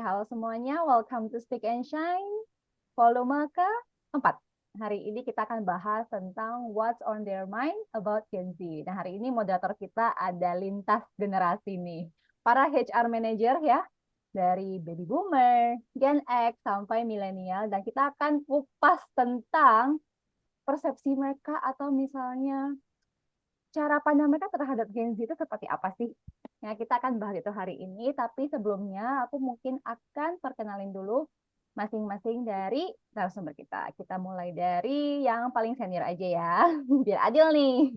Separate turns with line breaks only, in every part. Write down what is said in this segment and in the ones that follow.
halo semuanya. Welcome to Speak and Shine, volume ke-4. Hari ini kita akan bahas tentang what's on their mind about Gen Z. Nah, hari ini moderator kita ada lintas generasi nih. Para HR manager ya, dari baby boomer, Gen X, sampai milenial. Dan kita akan kupas tentang persepsi mereka atau misalnya cara pandang mereka terhadap Gen Z itu seperti apa sih? Ya, kita akan bahas itu hari ini, tapi sebelumnya aku mungkin akan perkenalin dulu masing-masing dari narasumber kita. Kita mulai dari yang paling senior aja ya, biar adil nih.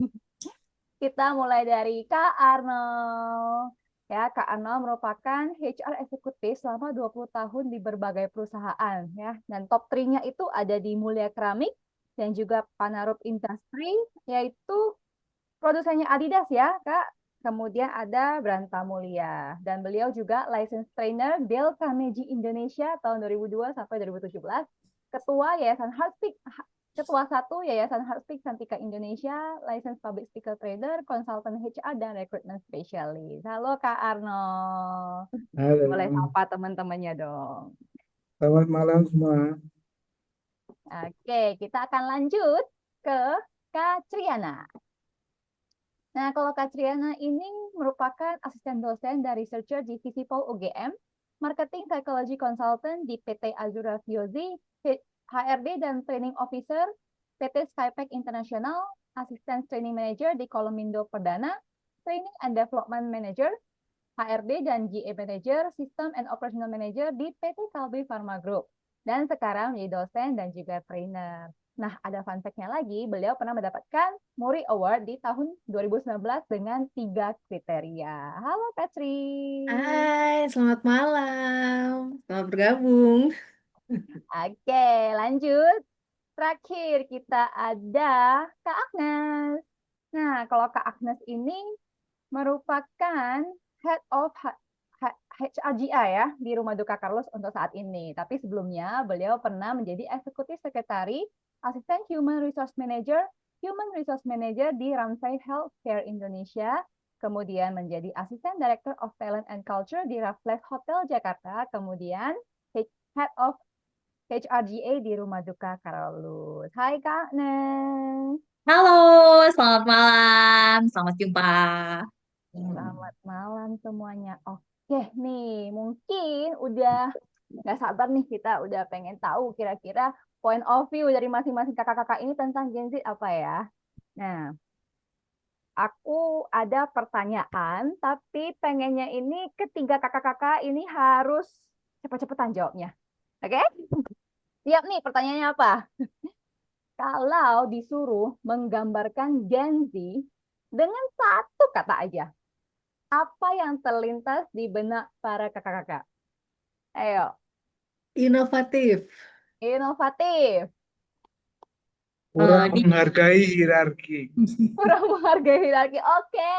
Kita mulai dari Kak Arnold. Ya, Kak Arnold merupakan HR eksekutif selama 20 tahun di berbagai perusahaan ya. Dan top 3-nya itu ada di Mulia Keramik dan juga Panarup Industry, yaitu produsennya Adidas ya, Kak. Kemudian ada Branta Mulia. Dan beliau juga license trainer Dale Carnegie Indonesia tahun 2002 sampai 2017. Ketua Yayasan Heartspeak, Ketua 1 Yayasan Heartspeak Santika Indonesia, license public speaker trader, konsultan HR, dan recruitment specialist. Halo Kak Arno. Boleh
Halo,
sapa teman-temannya dong.
selamat malam semua.
Oke, kita akan lanjut ke Kak Triana. Nah, kalau Kak Triana ini merupakan asisten dosen dan researcher di Visipol UGM, marketing psychology consultant di PT Azura Fiozi, HRD dan training officer PT Skypack International, asisten training manager di Kolomindo Perdana, training and development manager, HRD dan GA manager, system and operational manager di PT Kalbe Pharma Group. Dan sekarang menjadi dosen dan juga trainer. Nah, ada fun fact-nya lagi, beliau pernah mendapatkan Muri Award di tahun 2019 dengan 3 kriteria. Halo Katri.
Hai, selamat malam. Selamat bergabung.
Oke, lanjut. Terakhir kita ada Kak Agnes. Nah, kalau Kak Agnes ini merupakan Head of HRGI ya di Rumah Duka Carlos untuk saat ini. Tapi sebelumnya beliau pernah menjadi Eksekutif Sekretari, Asisten Human Resource Manager di Ramsay Healthcare Indonesia, kemudian menjadi Asisten Director of Talent and Culture di Raffles Hotel Jakarta, kemudian Head of HRGA di Rumah Duka Carlos. Hai Kak Nes.
Halo, selamat malam. Selamat jumpa.
Selamat malam semuanya. Oke nih, mungkin udah nggak sabar nih kita udah pengen tahu kira-kira point of view dari masing-masing kakak-kakak ini tentang Gen Z apa ya. Nah, aku ada pertanyaan, tapi pengennya ini ketiga kakak-kakak ini harus cepet-cepetan jawabnya. Oke? Siap nih, pertanyaannya apa? Kalau disuruh menggambarkan Gen Z dengan satu kata aja, apa yang terlintas di benak para kakak-kakak? Ayo,
Inovatif.
inovatif,
Kurang
Di
menghargai hierarki.
kurang menghargai hierarki. Oke.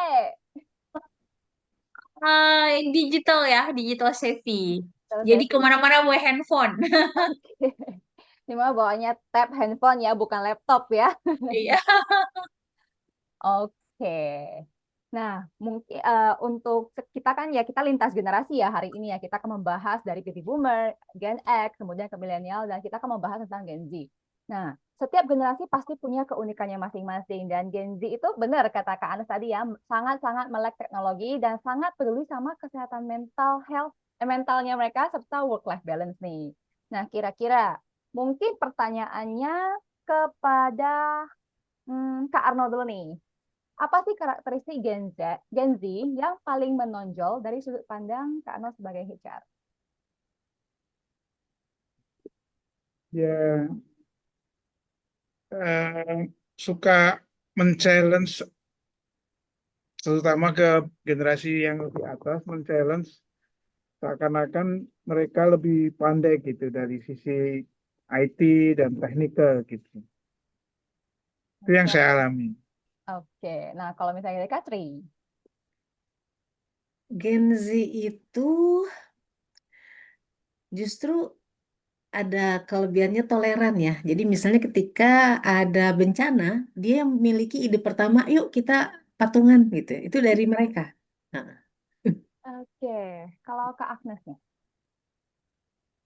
digital ya, digital savvy.
Terus
Jadi
Evi.
kemana-mana bawa handphone.
Oke. Ini mah bawanya tab handphone ya, bukan laptop ya.
Iya.
Oke. Nah, mungkin untuk kita kan ya kita lintas generasi ya hari ini ya kita akan membahas dari baby boomer, Gen X, kemudian ke milenial dan kita akan membahas tentang Gen Z. Nah, setiap generasi pasti punya keunikannya masing-masing dan Gen Z itu benar kata Kak Anas tadi ya sangat-sangat melek teknologi dan sangat peduli sama kesehatan mentalnya mereka serta work life balance nih. Nah, kira-kira mungkin pertanyaannya kepada Kak Arnold dulu nih. Apa sih karakteristik Gen Z yang paling menonjol dari sudut pandang Kak Arnold sebagai HR?
Ya, suka men-challenge, terutama ke generasi yang lebih atas, men-challenge seakan-akan mereka lebih pandai gitu dari sisi IT dan teknikal gitu. Itu yang
Oke,
saya alami.
oke. Nah, kalau misalnya dari Katri,
Gen Z itu justru ada kelebihannya toleran ya. Jadi misalnya ketika ada bencana, dia memiliki ide pertama, yuk kita patungan gitu. Itu dari mereka. Nah,
oke. Kalau Kak Agnes nih,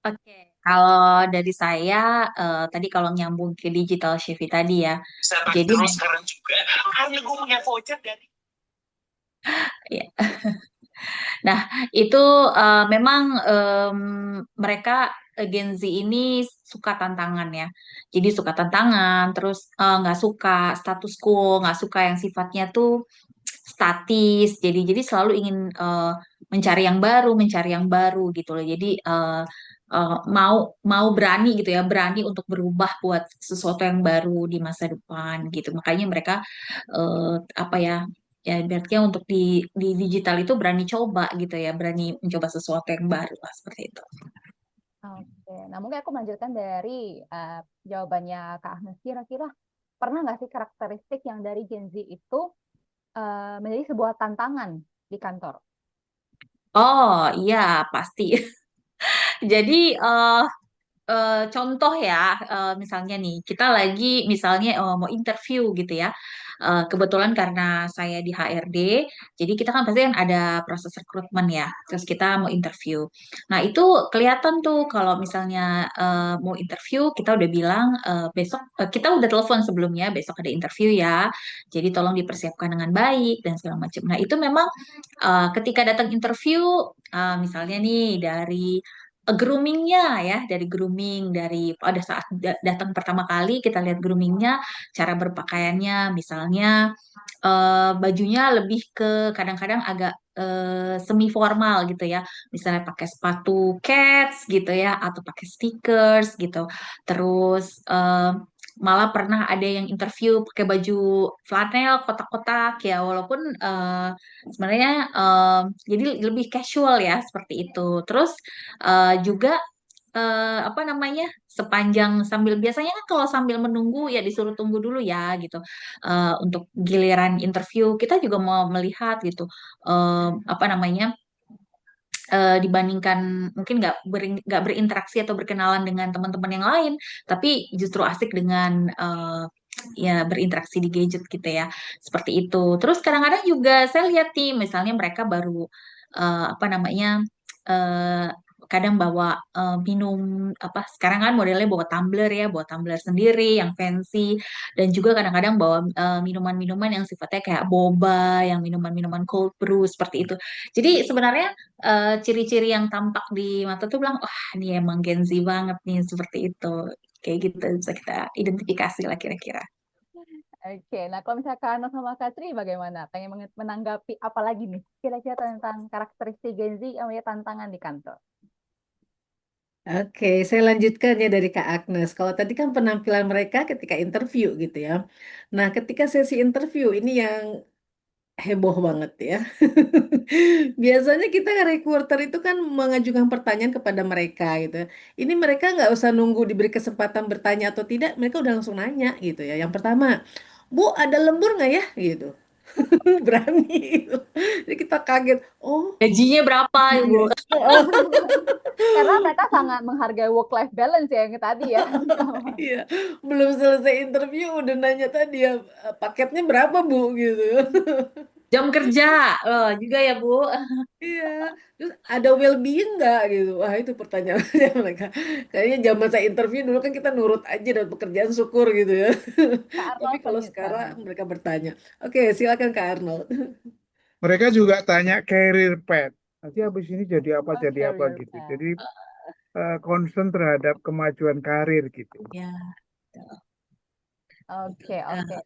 Oke, kalau dari saya tadi kalau nyambung ke digital shift tadi ya,
Bisa
jadi
terus sekarang juga karena gue punya voucher dari
ya, nah itu memang mereka Gen Z ini suka tantangan ya, jadi suka tantangan, terus nggak suka status quo, nggak suka yang sifatnya tuh statis, jadi selalu ingin mencari yang baru gitu loh. Jadi mau mau berani gitu ya, berani untuk berubah buat sesuatu yang baru di masa depan gitu. Makanya mereka apa ya, ya berarti untuk di digital itu berani coba gitu ya, berani mencoba sesuatu yang baru lah seperti itu.
Oke, nah mungkin aku melanjutkan dari jawabannya Kak Agnes. Kira-kira pernah nggak sih karakteristik yang dari Gen Z itu menjadi sebuah tantangan di kantor?
Oh iya pasti. Jadi contoh ya, misalnya nih, kita lagi misalnya mau interview gitu ya. Kebetulan karena saya di HRD, jadi kita kan pasti kan ada proses rekrutmen ya. Terus kita mau interview. Nah itu kelihatan tuh kalau misalnya mau interview, kita udah bilang besok, kita udah telepon sebelumnya, besok ada interview ya. Jadi tolong dipersiapkan dengan baik dan segala macam. Nah itu memang ketika datang interview, misalnya nih dari groomingnya ya, dari grooming, dari pada saat datang pertama kali kita lihat groomingnya, cara berpakaiannya, misalnya bajunya lebih ke kadang-kadang agak semi formal gitu ya, misalnya pakai sepatu cats gitu ya, atau pakai sneakers gitu, terus malah pernah ada yang interview pakai baju flanel kotak-kotak ya, walaupun sebenarnya jadi lebih casual ya seperti itu. Terus juga apa namanya, sepanjang sambil biasanya kan kalau sambil menunggu ya disuruh tunggu dulu ya gitu. Untuk giliran interview kita juga mau melihat gitu, apa namanya, dibandingkan mungkin nggak berinteraksi atau berkenalan dengan teman-teman yang lain, tapi justru asik dengan ya berinteraksi di gadget gitu ya, seperti itu. Terus kadang-kadang juga saya lihat nih, misalnya mereka baru apa namanya, eh, kadang bawa minum apa, sekarang kan modelnya bawa tumbler sendiri yang fancy, dan juga kadang-kadang bawa minuman-minuman yang sifatnya kayak boba, yang minuman-minuman cold brew seperti itu. Jadi sebenarnya ciri-ciri yang tampak di mata tuh bilang, wah ini emang Gen Z banget nih seperti itu. Kayak gitu bisa kita identifikasi lah kira-kira.
Oke, nah kalau misalnya Kak Agnes sama Kak Tri bagaimana? Pengen menanggapi apa lagi nih? Kira-kira tentang karakteristik Gen Z yang menjadi tantangan di kantor.
Oke, saya lanjutkan ya dari Kak Agnes. Kalau tadi kan penampilan mereka ketika interview gitu ya. Nah, ketika sesi interview ini yang heboh banget ya. Biasanya kita recruiter itu kan mengajukan pertanyaan kepada mereka gitu. Ini mereka nggak usah nunggu diberi kesempatan bertanya atau tidak, mereka udah langsung nanya gitu ya. Yang pertama, Bu, ada lembur nggak ya? Gitu. Berani. Gitu. Jadi kita kaget. Oh,
Gajinya berapa, Ibu?
iya.
Karena mereka sangat menghargai work-life balance ya yang tadi ya.
Iya, belum selesai interview udah nanya tadi ya, paketnya berapa Bu gitu.
Jam kerja juga ya, Bu.
Iya, terus ada well-being nggak gitu? Wah itu pertanyaannya mereka. Kayaknya zaman saya interview dulu kan kita nurut aja dan pekerjaan syukur gitu ya.
Kak
Tapi
Arnold
kalau
lanjutkan.
sekarang mereka bertanya. Oke, silakan Kak Arnold.
Mereka juga tanya career path. Nanti habis ini
Oh,
jadi apa
career
gitu.
path.
Jadi concern terhadap kemajuan karir gitu.
Ya.
Oke, oke.
Eh,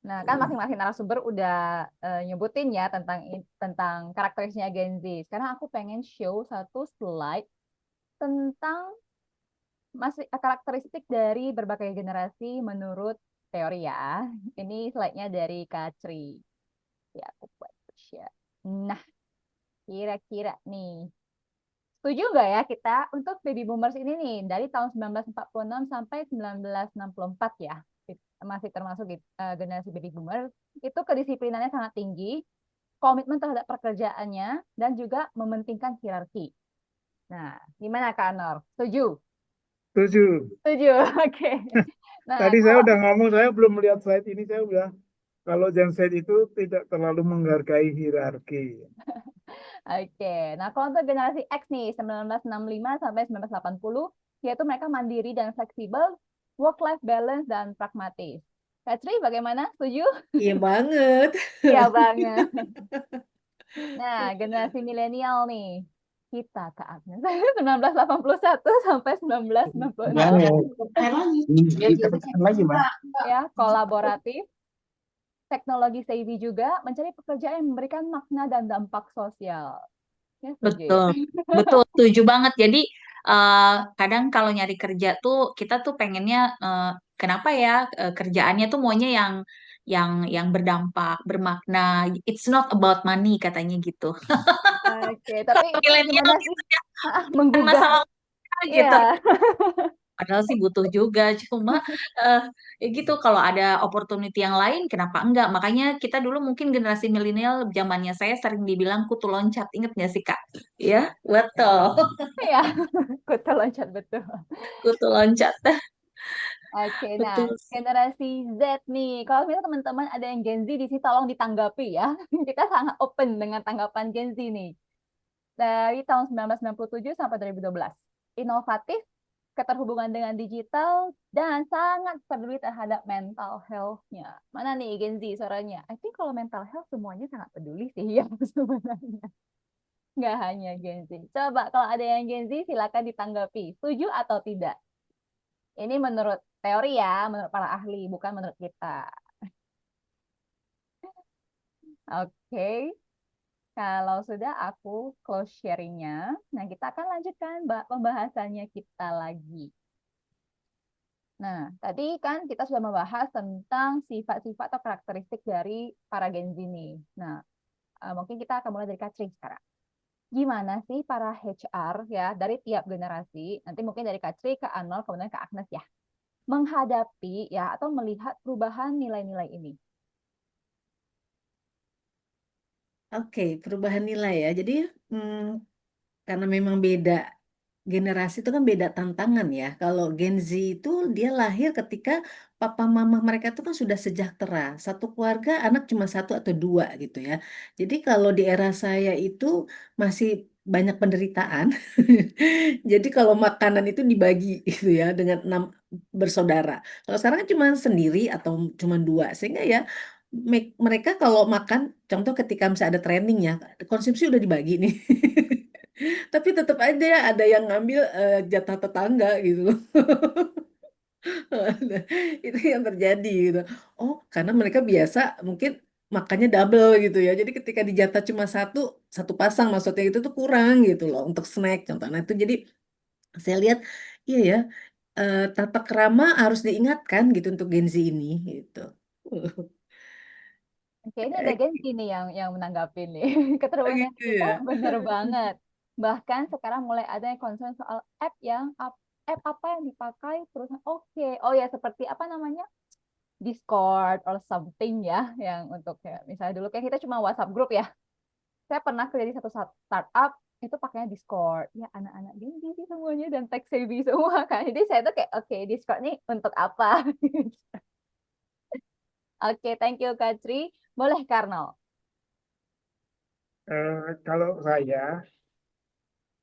Nah, kan masing-masing narasumber udah nyebutin ya tentang karakteristiknya Gen Z. Sekarang aku pengen show satu slide tentang masih karakteristik dari berbagai generasi menurut teori ya. Ini slide-nya dari Katri. Ya, aku buat share. Nah, kira-kira nih, setuju nggak ya kita untuk baby boomers ini nih dari tahun 1946 sampai 1964 ya, masih termasuk generasi baby boomer, itu kedisiplinannya sangat tinggi, komitmen terhadap pekerjaannya, dan juga mementingkan hierarki. Nah, gimana Kak Anor? Setuju?
Setuju.
Setuju, oke. Nah,
Tadi saya udah ngomong, saya belum melihat slide ini, saya udah kalau Gen Z itu tidak terlalu menghargai hierarki.
Oke, nah kalau untuk generasi X nih, 1965 sampai 1980, yaitu mereka mandiri dan fleksibel, work-life balance, dan pragmatis. Katri, bagaimana? Setuju?
Iya banget.
Iya banget. Nah, generasi milenial nih, kita Kak Agnes, 1981 sampai 1996.
Jangan. Ditekan lagi, Mbak.
Ya, kolaboratif, teknologi savvy juga, mencari pekerjaan yang memberikan makna dan dampak sosial. Ya, setuju ya?
Betul, betul, setuju banget. Jadi kadang kalau nyari kerja tuh kita tuh pengennya kenapa ya kerjaannya tuh maunya yang berdampak, bermakna. It's not about money katanya gitu.
Oke, tapi itu
Milenial
gimana sih
gitu ya, bukan
menggugah?
masalah money gitu.
Iya.
Padahal sih butuh juga, cuma ya gitu kalau ada opportunity yang lain kenapa enggak? Makanya kita dulu mungkin generasi milenial zamannya saya sering dibilang kutu loncat, inget nggak sih Kak? Ya, betul.
Iya, kutu loncat betul.
Kutu loncat.
Oke, nah
Betul.
generasi Z nih, kalau misalnya teman-teman ada yang Gen Z di sini tolong ditanggapi ya. Kita sangat open dengan tanggapan Gen Z nih. Dari tahun 1997 sampai 2012. Inovatif, keterhubungan dengan digital, dan sangat peduli terhadap mental health-nya. Mana nih Gen Z suaranya? I think kalau mental health semuanya sangat peduli sih ya sebenarnya. Nggak hanya Gen Z. Coba kalau ada yang Gen Z silakan ditanggapi. Setuju atau tidak? Ini menurut teori ya, menurut para ahli, bukan menurut kita. Oke, kalau sudah aku close sharingnya. Nah, kita akan lanjutkan pembahasannya kita lagi. Nah, tadi kan kita sudah membahas tentang sifat-sifat atau karakteristik dari para Gen Z nih. Nah, mungkin kita akan mulai dari Katrin sekarang. Gimana sih para HR ya dari tiap generasi, nanti mungkin dari Katri ke Arnold, kemudian ke Agnes ya, menghadapi ya atau melihat perubahan nilai-nilai ini.
Oke, perubahan nilai ya. Jadi karena memang beda generasi itu kan beda tantangan ya. Kalau Gen Z itu dia lahir ketika papa mama mereka itu kan sudah sejahtera. Satu keluarga anak cuma satu atau dua gitu ya. Jadi kalau di era saya itu masih banyak penderitaan. Jadi kalau makanan itu dibagi gitu ya dengan 6 bersaudara. Kalau sekarang kan cuma sendiri atau cuma dua. Sehingga ya mereka kalau makan, contoh ketika misalnya ada training ya, konsumsi udah dibagi nih. Tapi tetap aja ada yang ngambil jatah tetangga gitu loh. Itu yang terjadi gitu. Oh, karena mereka biasa mungkin makannya double gitu ya. Jadi ketika dijatah cuma satu pasang maksudnya itu tuh kurang gitu loh untuk snack contohnya. Nah, itu jadi saya lihat iya ya, tata krama harus diingatkan gitu untuk Gen Z ini gitu.
Oke, ini ada Gen Z nih yang menanggapi nih. Keterhubungan
Gitu
kita
ya.
benar banget. Bahkan sekarang mulai ada yang concern soal app apa yang dipakai terus oke. Oh ya seperti apa namanya? Discord or something ya yang untuk ya misalnya dulu kayak kita cuma WhatsApp group ya. Saya pernah kerja di satu startup itu pakainya Discord. Ya anak-anak Gen Z sih semuanya dan tech savvy semua kan. Jadi saya tuh kayak oke, Discord nih untuk apa? Oke, thank you Katri. Boleh Karnel.
Kalau saya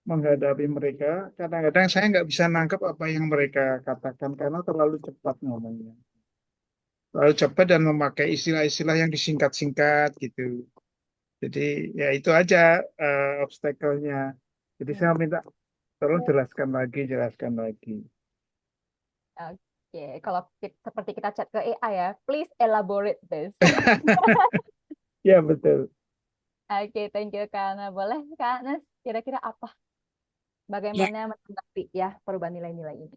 menghadapi mereka, kadang-kadang saya nggak bisa nangkep apa yang mereka katakan karena terlalu cepat ngomongnya. Terlalu cepat dan memakai istilah-istilah yang disingkat-singkat gitu. Jadi ya itu aja obstacle-nya. Jadi saya minta tolong jelaskan lagi, jelaskan lagi.
Oke, kalau seperti kita chat ke AI ya, please elaborate this.
Ya betul.
Oke, thank you Karna. Boleh Kak Nes, kira-kira apa?
Ya,
Bagaimana menanggapi ya perubahan nilai-nilai ini?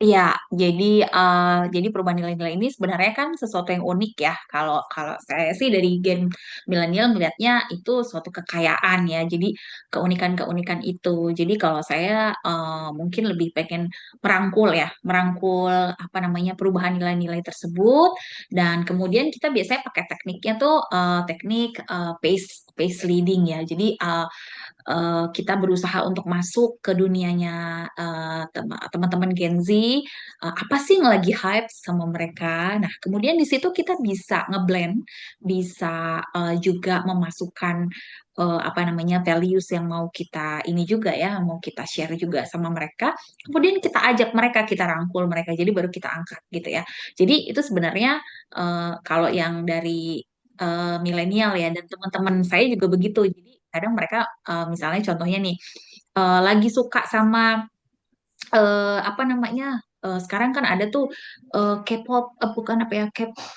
iya, jadi perubahan nilai-nilai ini sebenarnya kan sesuatu yang unik ya. Kalau kalau saya sih dari gen milenial melihatnya itu suatu kekayaan ya. Jadi keunikan-keunikan itu. Jadi kalau saya mungkin lebih pengen merangkul ya, merangkul apa namanya perubahan nilai-nilai tersebut. Dan kemudian kita biasanya pakai tekniknya tuh teknik pace leading ya. Jadi kita berusaha untuk masuk ke dunianya teman-teman Gen Z, apa sih yang lagi hype sama mereka. Nah, kemudian di situ kita bisa ngeblend, bisa juga memasukkan apa namanya values yang mau kita ini juga ya, mau kita share juga sama mereka. Kemudian kita ajak mereka, kita rangkul mereka, jadi baru kita angkat gitu ya. Jadi itu sebenarnya kalau yang dari milenial ya, dan teman-teman saya juga begitu. Jadi kadang mereka misalnya contohnya nih lagi suka sama apa namanya sekarang kan ada tuh K-pop bukan apa ya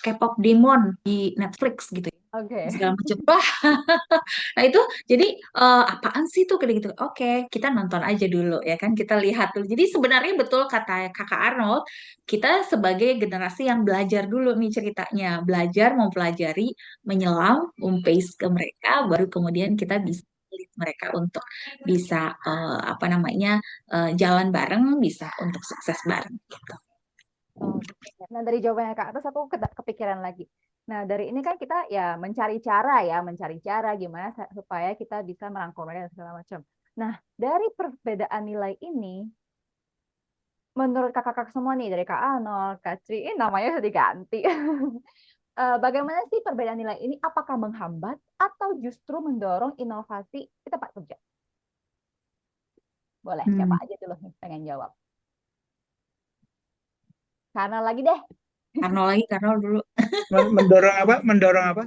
K-pop Demon di Netflix gitu ya,
Oke.
segala macam. Wah, nah itu jadi apaan sih tuh kayak gitu? Oke, kita nonton aja dulu ya kan, kita lihat dulu. Jadi sebenarnya betul kata Kakak Arnold, kita sebagai generasi yang belajar dulu nih ceritanya, belajar mempelajari, menyelam, paste ke mereka, baru kemudian kita bisa lead mereka untuk bisa apa namanya jalan bareng, bisa untuk sukses bareng gitu.
Oke. Nah, dari jawabannya Kak, terus aku kepikiran lagi. Nah, dari ini kan kita ya mencari cara gimana supaya kita bisa merangkul mereka dan segala macam. Nah, dari perbedaan nilai ini, menurut kakak-kakak semua nih, dari Kak Arnold, Kak Tri, namanya sudah diganti. Bagaimana sih perbedaan nilai ini? Apakah menghambat atau justru mendorong inovasi di tempat kerja? Boleh, siapa
Hmm.
aja dulu nih pengen jawab. Karena lagi deh.
Karena dulu.
Mendorong apa? Mendorong apa?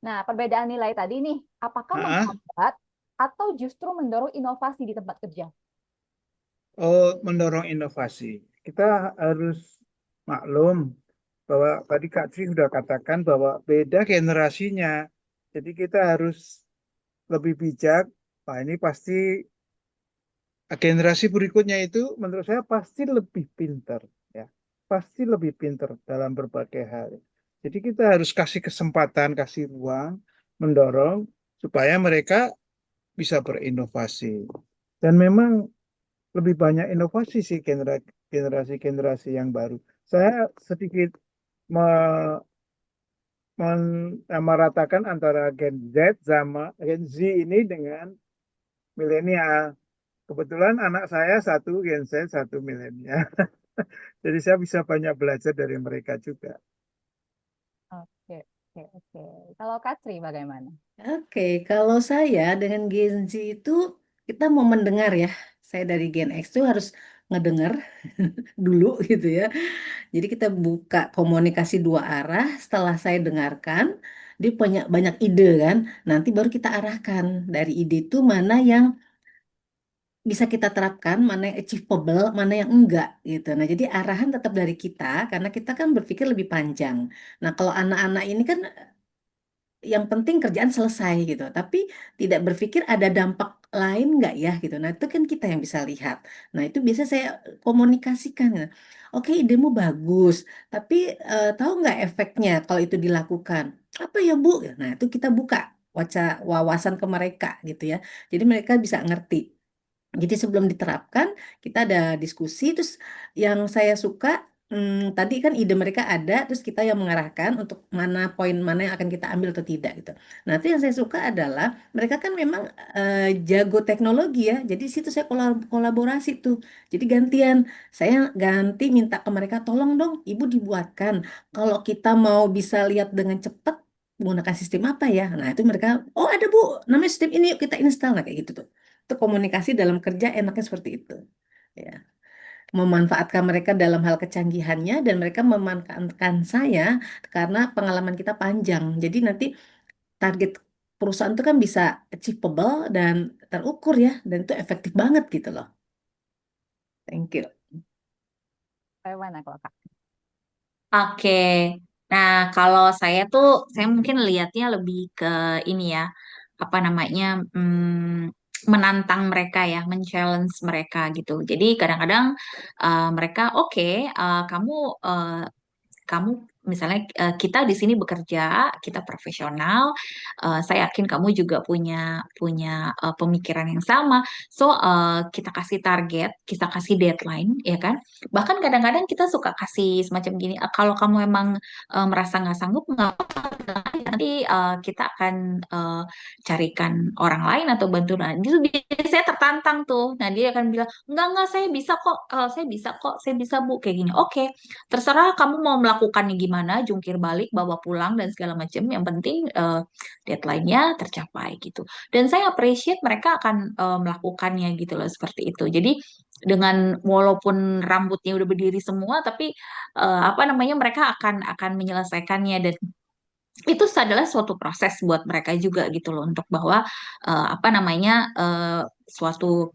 Nah, perbedaan nilai tadi nih, apakah
Ah,
menghambat atau justru mendorong inovasi di tempat kerja?
oh, mendorong inovasi. Kita harus maklum bahwa tadi Kak Tri sudah katakan bahwa beda generasinya. Jadi kita harus lebih bijak. Wah, ini pasti generasi berikutnya itu menurut saya pasti lebih pintar, ya. Pasti lebih pintar dalam berbagai hal. Jadi kita harus kasih kesempatan, kasih ruang, mendorong supaya mereka bisa berinovasi. Dan memang lebih banyak inovasi sih generasi-generasi yang baru. Saya sedikit meratakan antara Gen Z sama Gen Z ini dengan milenial. Kebetulan anak saya satu Gen Z, satu milenial. Jadi saya bisa banyak belajar dari mereka juga.
Oke, oke, oke. Kalau Katri bagaimana?
Oke, kalau saya dengan Gen Z itu kita mau mendengar ya. Saya dari Gen X itu harus ngedengar dulu gitu ya. Jadi kita buka komunikasi dua arah. Setelah saya dengarkan, dia punya banyak ide kan. Nanti baru kita arahkan dari ide itu mana yang bisa kita terapkan, mana yang achievable, mana yang enggak gitu. Nah, jadi arahan tetap dari kita karena kita kan berpikir lebih panjang. Nah, kalau anak-anak ini kan yang penting kerjaan selesai gitu, tapi tidak berpikir ada dampak lain nggak ya gitu. Nah, itu kan kita yang bisa lihat. Nah, itu biasa saya komunikasikan. Ya. Oke, idemu bagus, tapi tahu nggak efeknya kalau itu dilakukan? Apa ya, Bu? Nah, itu kita buka wawasan ke mereka gitu ya. Jadi mereka bisa ngerti. Jadi sebelum diterapkan, kita ada diskusi, terus yang saya suka, tadi kan ide mereka ada, terus kita yang mengarahkan untuk mana poin mana yang akan kita ambil atau tidak gitu. Nah, itu yang saya suka adalah mereka kan memang jago teknologi ya, jadi situ saya kolaborasi tuh. Jadi gantian, saya ganti minta ke mereka, tolong dong Ibu dibuatkan. Kalau kita mau bisa lihat dengan cepat, menggunakan sistem apa ya? Nah, itu mereka, oh ada Bu, namanya sistem ini, yuk kita install. Nah, kayak gitu tuh. Itu komunikasi dalam kerja enaknya seperti itu. Ya. Memanfaatkan mereka dalam hal kecanggihannya dan mereka memanfaatkan saya karena pengalaman kita panjang. Jadi nanti target perusahaan itu kan bisa achievable dan terukur ya, dan itu efektif banget gitu loh. Thank you.
Bagaimana kalau Kak?
Oke. Nah, kalau saya mungkin lihatnya lebih ke ini ya, apa namanya, menantang mereka ya, men-challenge mereka gitu. Jadi kadang-kadang mereka, oke, kamu kamu misalnya kita di sini bekerja, kita profesional, saya yakin kamu juga punya punya pemikiran yang sama. So kita kasih target, kita kasih deadline, ya kan? Bahkan kadang-kadang kita suka kasih semacam gini, kalau kamu emang merasa nggak sanggup, nggak apa-apa, nanti kita akan carikan orang lain atau bantu. Nah, itu biasanya tertantang tuh. Nah, dia akan bilang, enggak, saya bisa kok, saya bisa kok, saya bisa Bu, kayak gini. Oke, terserah kamu mau melakukannya gimana. gimana, jungkir balik, bawa pulang dan segala macam. Yang penting deadline-nya tercapai gitu. Dan saya appreciate mereka akan melakukannya gitu loh seperti itu. Jadi dengan walaupun rambutnya udah berdiri semua, tapi apa namanya mereka akan menyelesaikannya dan itu adalah suatu proses buat mereka juga gitu loh untuk bahwa apa namanya suatu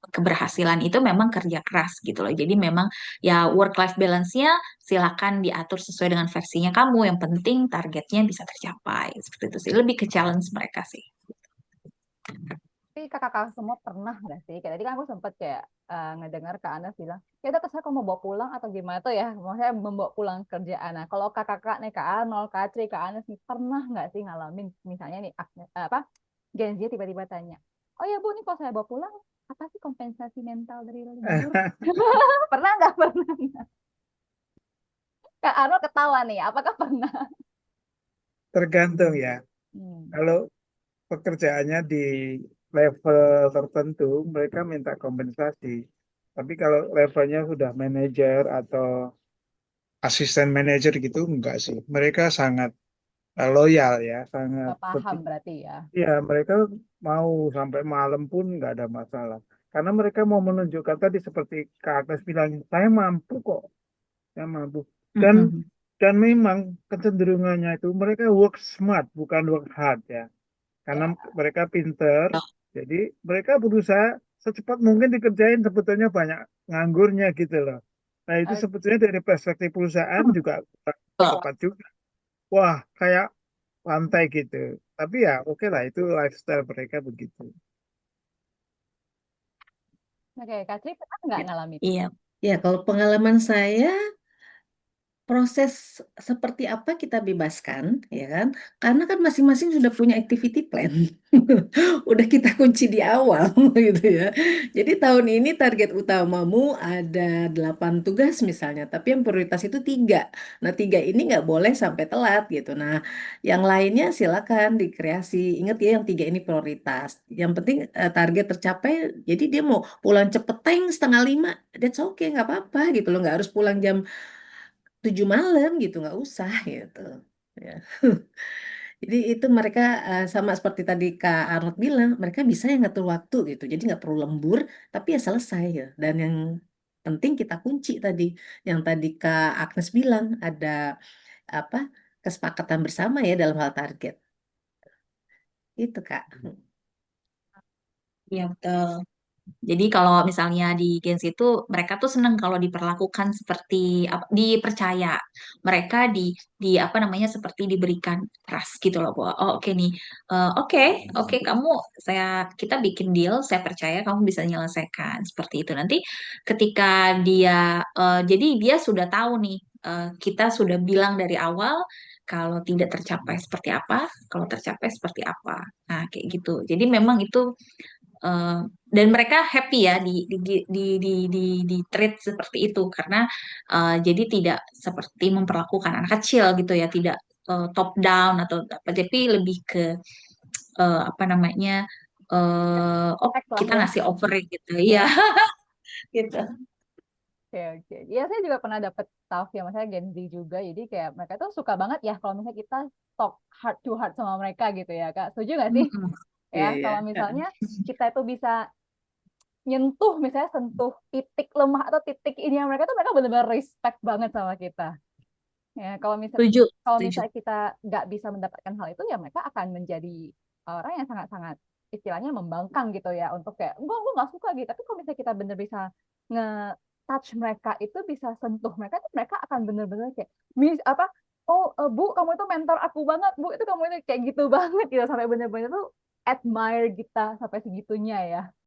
keberhasilan itu memang kerja keras gitu loh. Jadi memang ya work life balance-nya silakan diatur sesuai dengan versinya kamu. Yang penting targetnya bisa tercapai. Seperti itu sih. Lebih ke challenge mereka sih.
Tapi kakak-kakak semua pernah nggak sih? Kayak tadi kan aku sempat kayak ngedengar Kak Anas bilang, ya udah saya mau bawa pulang atau gimana tuh ya? Maksudnya membawa pulang kerjaan. Nah, kalau kakak-kakak nih, Kak Arnold, Kak Tri, Kak Anas nih, pernah nggak sih ngalamin misalnya nih Gen Z tiba-tiba tanya, oh ya Bu, nih kalau saya bawa pulang, apa sih kompensasi mental dari lembur? Pernah nggak? Pernah nggak? Kak Arnold ketawa nih, apakah pernah?
Tergantung ya. Kalau pekerjaannya di level tertentu, mereka minta kompensasi. Tapi kalau levelnya sudah manajer atau asisten manajer gitu, enggak sih. Mereka sangat loyal ya, sangat
Nggak paham berarti ya.
ya mereka mau sampai malam pun nggak ada masalah. Karena mereka mau menunjukkan tadi seperti Kak Agnes bilang, saya mampu kok, saya mampu. Dan
Mhm.
dan memang kecenderungannya itu mereka work smart, bukan work hard ya. Karena
Ya.
mereka pinter, jadi mereka berusaha secepat mungkin dikerjain, sebetulnya banyak nganggurnya gitu loh. Nah itu sebetulnya dari perspektif perusahaan juga tepat juga. Wah, kayak pantai gitu. Tapi ya oke lah, itu lifestyle mereka begitu.
Oke, Kak Tri pernah nggak ngalamin?
Iya.
Ya, kalau pengalaman saya, proses seperti apa kita bebaskan, ya kan? Karena kan masing-masing sudah punya activity plan. Udah kita kunci di awal, gitu ya. Jadi tahun ini target utamamu ada 8 tugas misalnya, tapi yang prioritas itu 3. Nah, 3 ini nggak boleh sampai telat, gitu. Nah, yang lainnya silakan dikreasi. Ingat ya, yang 3 ini prioritas. Yang penting target tercapai, jadi dia mau pulang cepet, teng, 4:30, that's okay, nggak apa-apa, gitu loh. Nggak harus pulang jam 7 malam gitu, nggak usah gitu ya. Jadi itu mereka sama seperti tadi Kak Arnold bilang, mereka bisa yang ngatur waktu gitu, jadi nggak perlu lembur tapi ya selesai ya. Dan yang penting kita kunci tadi yang tadi Kak Agnes bilang, ada apa, kesepakatan bersama ya dalam hal target itu Kak.
Iya, betul. Jadi kalau misalnya di Gens itu mereka tuh seneng kalau diperlakukan seperti dipercaya. Mereka di apa namanya seperti diberikan trust gitu loh bahwa oh oke nih oke oke kamu kita bikin deal, saya percaya kamu bisa menyelesaikan seperti itu. Nanti ketika dia jadi dia sudah tahu nih kita sudah bilang dari awal kalau tidak tercapai seperti apa, kalau tercapai seperti apa. Nah, kayak gitu. Jadi memang itu Eh, dan mereka happy ya di treat seperti itu karena jadi tidak seperti memperlakukan anak kecil gitu ya, tidak top down atau apa, tapi lebih ke apa namanya oh
Respect lah
kita
ya.
ngasih offer gitu
Ya.
ya gitu.
Oke, oke. Iya, saya juga pernah dapet staff ya, maksudnya Gen Z juga. Jadi kayak mereka tuh suka banget ya kalau misalnya kita talk heart to heart sama mereka gitu ya, Kak. Setuju nggak sih?
Mm-mm.
Ya,
Iya, iya.
kalau misalnya kita itu bisa nyentuh, misalnya sentuh titik lemah atau titik ini yang mereka tuh mereka benar-benar respect banget sama kita. Ya,
Setuju,
kalau
setuju.
misalnya kita nggak bisa mendapatkan hal itu, ya mereka akan menjadi orang yang sangat-sangat istilahnya membangkang gitu ya untuk kayak enggak gue nggak suka gitu. Tapi kalau misalnya kita bener bisa nge-touch mereka, itu bisa sentuh mereka, tuh mereka akan bener-bener kayak apa, oh Bu kamu itu mentor aku banget Bu, itu kamu itu kayak gitu banget gitu, sampai bener-bener tuh admire kita sampai segitunya ya.